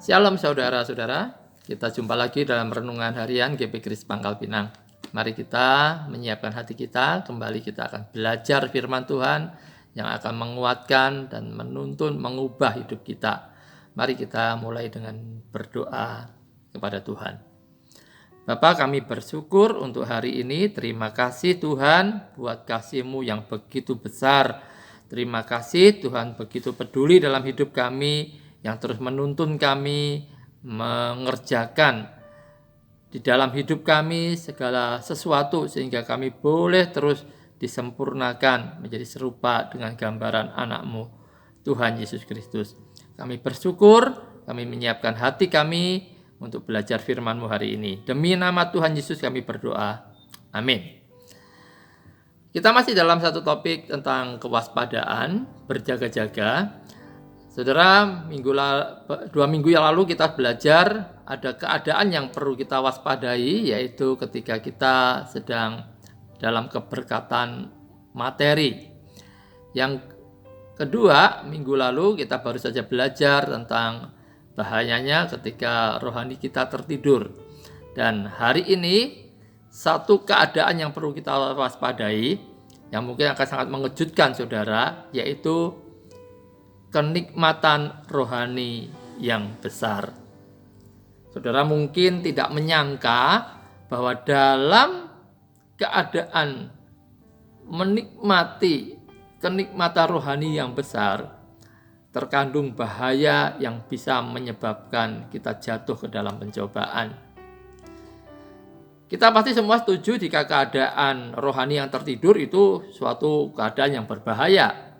Shalom saudara-saudara, kita jumpa lagi dalam renungan harian GP Kris Pangkal Pinang. Mari kita menyiapkan hati kita, kembali kita akan belajar firman Tuhan yang akan menguatkan dan menuntun, mengubah hidup kita. Mari kita mulai dengan berdoa kepada Tuhan. Bapa, kami bersyukur untuk hari ini. Terima kasih Tuhan buat kasih-Mu yang begitu besar. Terima kasih Tuhan begitu peduli dalam hidup kami, yang terus menuntun kami mengerjakan di dalam hidup kami segala sesuatu sehingga kami boleh terus disempurnakan menjadi serupa dengan gambaran anak-Mu, Tuhan Yesus Kristus. Kami bersyukur, kami menyiapkan hati kami untuk belajar firman-Mu hari ini. Demi nama Tuhan Yesus kami berdoa. Amin. Kita masih dalam satu topik tentang kewaspadaan, berjaga-jaga. Saudara, 2 minggu yang lalu kita belajar ada keadaan yang perlu kita waspadai, yaitu ketika kita sedang dalam keberkatan materi. Yang kedua, minggu lalu kita baru saja belajar tentang bahayanya ketika rohani kita tertidur. Dan hari ini, satu keadaan yang perlu kita waspadai, yang mungkin akan sangat mengejutkan saudara, yaitu kenikmatan rohani yang besar. Saudara mungkin tidak menyangka bahwa dalam keadaan menikmati kenikmatan rohani yang besar, terkandung bahaya yang bisa menyebabkan kita jatuh ke dalam pencobaan. Kita pasti semua setuju jika keadaan rohani yang tertidur itu suatu keadaan yang berbahaya.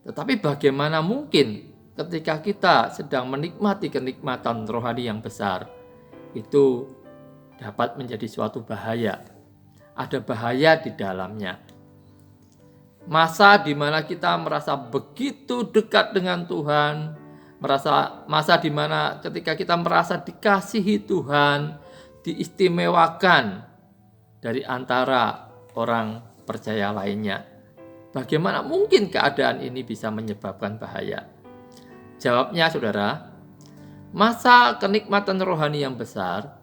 Tetapi bagaimana mungkin ketika kita sedang menikmati kenikmatan rohani yang besar, itu dapat menjadi suatu bahaya. Ada bahaya di dalamnya. Masa di mana kita merasa begitu dekat dengan Tuhan, masa di mana ketika kita merasa dikasihi Tuhan, diistimewakan dari antara orang percaya lainnya. Bagaimana mungkin keadaan ini bisa menyebabkan bahaya? Jawabnya saudara, masa kenikmatan rohani yang besar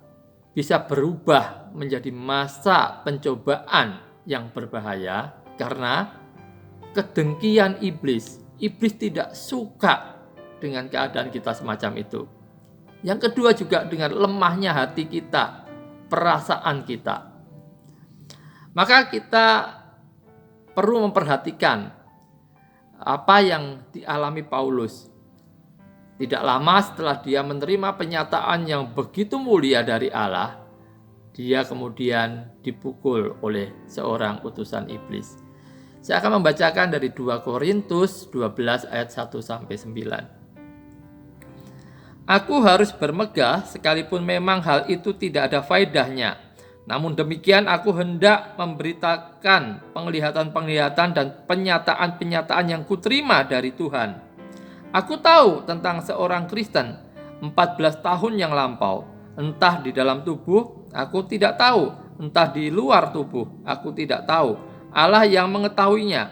bisa berubah menjadi masa pencobaan yang berbahaya karena kedengkian iblis. Iblis tidak suka dengan keadaan kita semacam itu. Yang kedua juga dengan lemahnya hati kita, perasaan kita. Maka kita perlu memperhatikan apa yang dialami Paulus. Tidak lama setelah dia menerima penyataan yang begitu mulia dari Allah, dia kemudian dipukul oleh seorang utusan iblis. Saya akan membacakan dari 2 Korintus 12 ayat 1-9. Aku harus bermegah sekalipun memang hal itu tidak ada faedahnya. Namun demikian aku hendak memberitakan penglihatan-penglihatan dan penyataan-penyataan yang kuterima dari Tuhan. Aku tahu tentang seorang Kristen 14 tahun yang lampau, entah di dalam tubuh aku tidak tahu, entah di luar tubuh aku tidak tahu. Allah yang mengetahuinya.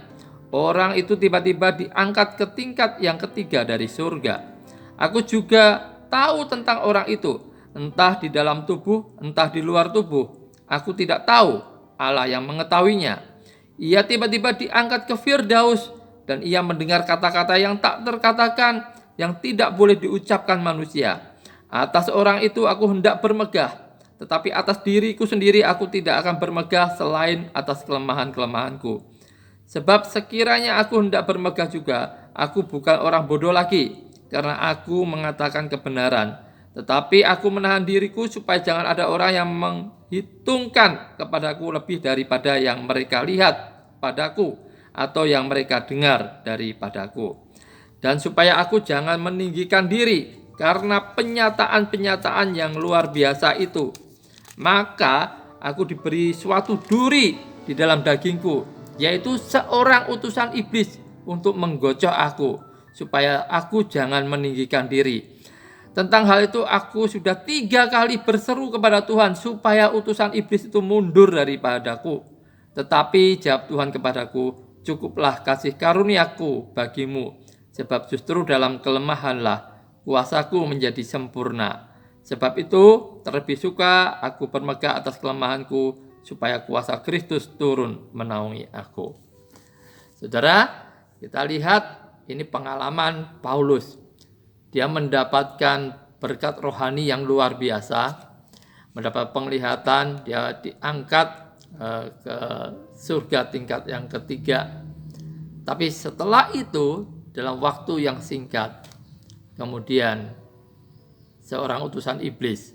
Orang itu tiba-tiba diangkat ke tingkat yang ketiga dari surga. Aku juga tahu tentang orang itu, entah di dalam tubuh, entah di luar tubuh. Aku tidak tahu, Allah yang mengetahuinya. Ia tiba-tiba diangkat ke Firdaus dan ia mendengar kata-kata yang tak terkatakan, yang tidak boleh diucapkan manusia. Atas orang itu aku hendak bermegah, tetapi atas diriku sendiri aku tidak akan bermegah selain atas kelemahan-kelemahanku. Sebab sekiranya aku hendak bermegah juga, aku bukan orang bodoh lagi, karena aku mengatakan kebenaran. Tetapi aku menahan diriku supaya jangan ada orang yang menghitungkan kepadaku lebih daripada yang mereka lihat padaku atau yang mereka dengar daripadaku. Dan supaya aku jangan meninggikan diri karena penyataan-penyataan yang luar biasa itu. Maka aku diberi suatu duri di dalam dagingku, yaitu seorang utusan iblis untuk menggocok aku, supaya aku jangan meninggikan diri. Tentang hal itu aku sudah 3 kali berseru kepada Tuhan supaya utusan iblis itu mundur daripadaku. Tetapi jawab Tuhan kepadaku, cukuplah kasih karuniaku bagimu, sebab justru dalam kelemahanlah kuasaku menjadi sempurna. Sebab itu terlebih suka aku bermegah atas kelemahanku, supaya kuasa Kristus turun menaungi aku. Saudara, kita lihat ini pengalaman Paulus. Dia mendapatkan berkat rohani yang luar biasa, mendapat penglihatan, dia diangkat ke surga tingkat yang ketiga. Tapi setelah itu, dalam waktu yang singkat, kemudian seorang utusan iblis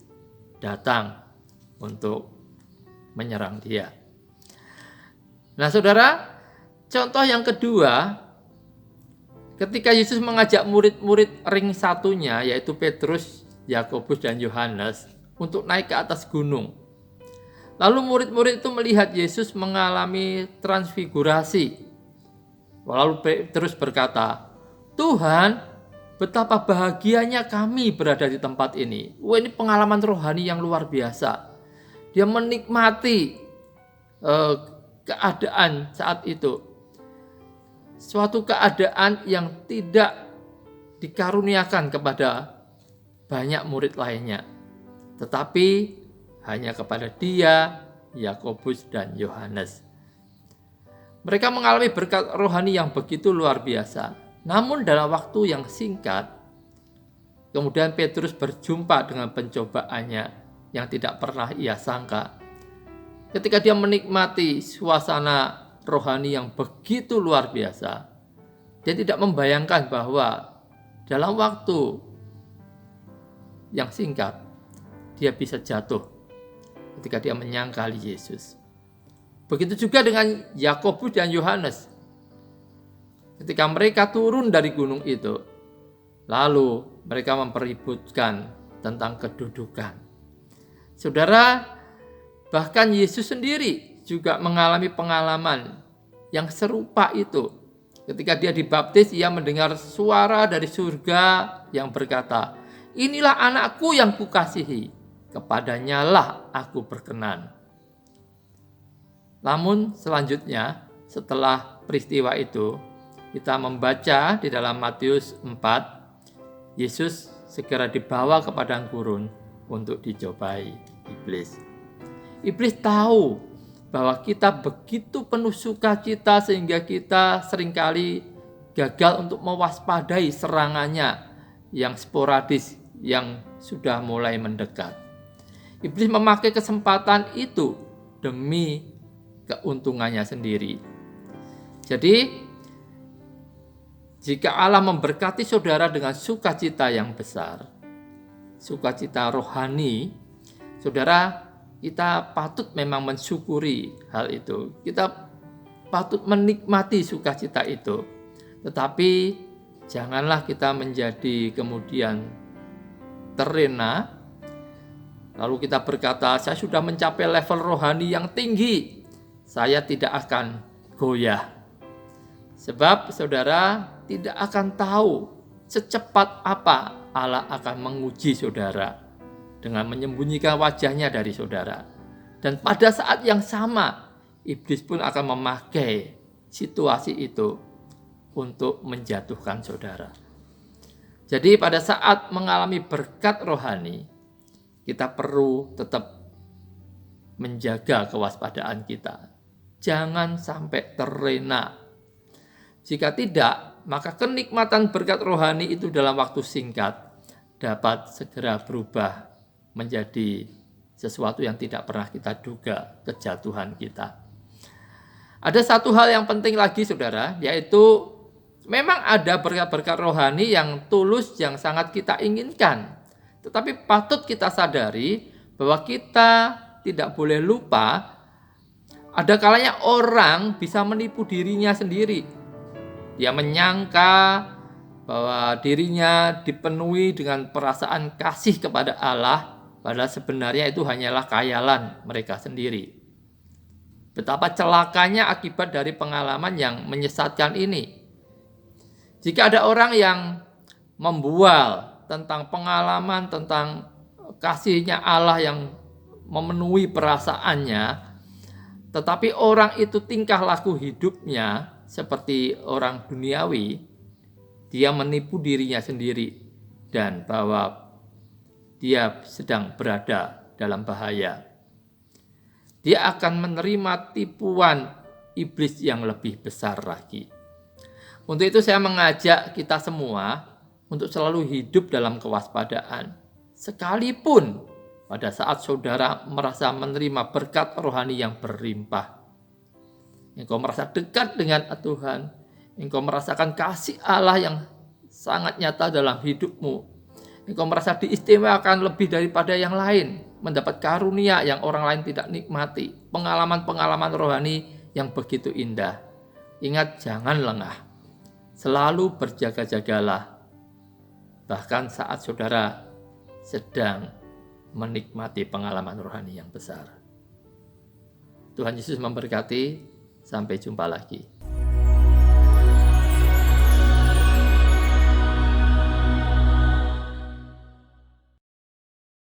datang untuk menyerang dia. Nah saudara, contoh yang kedua, ketika Yesus mengajak murid-murid ring satunya, yaitu Petrus, Yakobus, dan Yohanes, untuk naik ke atas gunung. Lalu murid-murid itu melihat Yesus mengalami transfigurasi. Lalu Petrus berkata, "Tuhan, betapa bahagianya kami berada di tempat ini." Wah, ini pengalaman rohani yang luar biasa. Dia menikmati keadaan saat itu. Suatu keadaan yang tidak dikaruniakan kepada banyak murid lainnya, tetapi hanya kepada dia, Yakobus, dan Yohanes. Mereka mengalami berkat rohani yang begitu luar biasa. Namun dalam waktu yang singkat, kemudian Petrus berjumpa dengan pencobaannya yang tidak pernah ia sangka. Ketika dia menikmati suasana rohani yang begitu luar biasa, dia tidak membayangkan bahwa dalam waktu yang singkat dia bisa jatuh ketika dia menyangkali Yesus. Begitu juga dengan Yakobus dan Yohanes. Ketika mereka turun dari gunung itu, lalu mereka mempeributkan tentang kedudukan. Saudara, bahkan Yesus sendiri juga mengalami pengalaman yang serupa itu. Ketika dia dibaptis, ia mendengar suara dari surga yang berkata, "Inilah anakku yang kukasihi, kepadanya lah aku berkenan." Namun selanjutnya, setelah peristiwa itu, kita membaca di dalam Matius 4, Yesus segera dibawa ke padang gurun untuk dicobai iblis. Iblis tahu bahwa kita begitu penuh sukacita sehingga kita seringkali gagal untuk mewaspadai serangannya yang sporadis, yang sudah mulai mendekat. Iblis memakai kesempatan itu demi keuntungannya sendiri. Jadi, jika Allah memberkati saudara dengan sukacita yang besar, sukacita rohani, saudara, kita patut memang mensyukuri hal itu. Kita patut menikmati sukacita itu. Tetapi janganlah kita menjadi kemudian terlena, lalu kita berkata, "Saya sudah mencapai level rohani yang tinggi, saya tidak akan goyah." Sebab saudara tidak akan tahu secepat apa Allah akan menguji saudara dengan menyembunyikan wajahnya dari saudara. Dan pada saat yang sama, iblis pun akan memakai situasi itu untuk menjatuhkan saudara. Jadi pada saat mengalami berkat rohani, kita perlu tetap menjaga kewaspadaan kita. Jangan sampai terlena. Jika tidak, maka kenikmatan berkat rohani itu dalam waktu singkat dapat segera berubah menjadi sesuatu yang tidak pernah kita duga, kejatuhan kita. Ada satu hal yang penting lagi saudara, yaitu memang ada berkat-berkat rohani yang tulus, yang sangat kita inginkan. Tetapi patut kita sadari bahwa kita tidak boleh lupa, ada kalanya orang bisa menipu dirinya sendiri. Dia menyangka bahwa dirinya dipenuhi dengan perasaan kasih kepada Allah, padahal sebenarnya itu hanyalah khayalan mereka sendiri. Betapa celakanya akibat dari pengalaman yang menyesatkan ini. Jika ada orang yang membual tentang pengalaman, tentang kasihnya Allah yang memenuhi perasaannya, tetapi orang itu tingkah laku hidupnya seperti orang duniawi, dia menipu dirinya sendiri. dan bahwa dia sedang berada dalam bahaya. Dia akan menerima tipuan iblis yang lebih besar lagi. Untuk itu saya mengajak kita semua untuk selalu hidup dalam kewaspadaan. Sekalipun pada saat saudara merasa menerima berkat rohani yang berlimpah, engkau merasa dekat dengan Tuhan, engkau merasakan kasih Allah yang sangat nyata dalam hidupmu, engkau merasa diistimewakan lebih daripada yang lain, mendapat karunia yang orang lain tidak nikmati, pengalaman-pengalaman rohani yang begitu indah. Ingat, jangan lengah, selalu berjaga-jagalah, bahkan saat saudara sedang menikmati pengalaman rohani yang besar. Tuhan Yesus memberkati, sampai jumpa lagi.